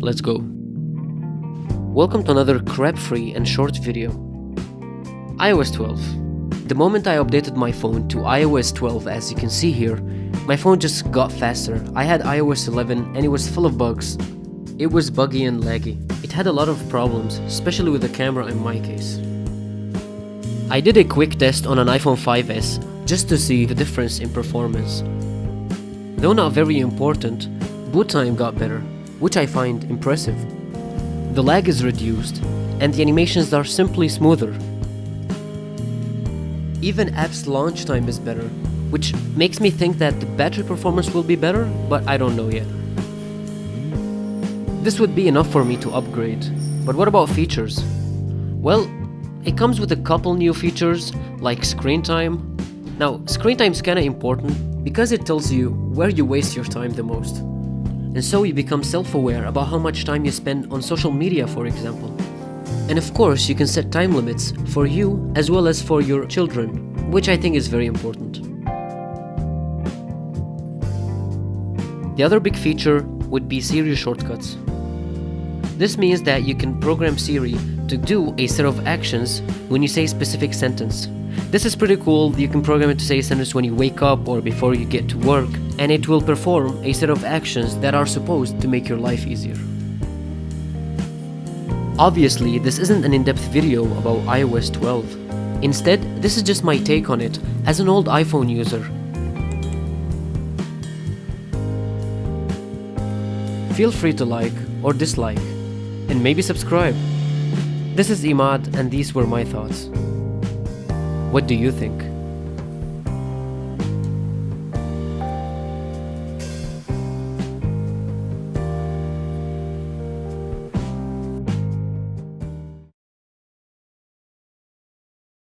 let's go. Welcome to another crap-free and short video. iOS 12. The moment I updated my phone to iOS 12, as you can see here, my phone just got faster. I had iOS 11 and it was full of bugs. It was buggy and laggy. It had a lot of problems, especially with the camera in my case. I did a quick test on an iPhone 5S just to see the difference in performance. Though not very important, boot time got better, which I find impressive. The lag is reduced, and the animations are simply smoother. Even app's launch time is better, which makes me think that the battery performance will be better, but I don't know yet. This would be enough for me to upgrade, but what about features? Well, it comes with a couple new features, like screen time. Now, screen time is kinda important because it tells you where you waste your time the most. And so you become self-aware about how much time you spend on social media, for example. And of course, you can set time limits for you as well as for your children, which I think is very important. The other big feature would be Siri shortcuts. This means that you can program Siri to do a set of actions when you say a specific sentence. This is pretty cool. You can program it to say a sentence when you wake up or before you get to work, and it will perform a set of actions that are supposed to make your life easier. Obviously, this isn't an in-depth video about iOS 12. Instead, this is just my take on it as an old iPhone user. Feel free to like or dislike, and maybe subscribe. This is Imad, and these were my thoughts. What do you think?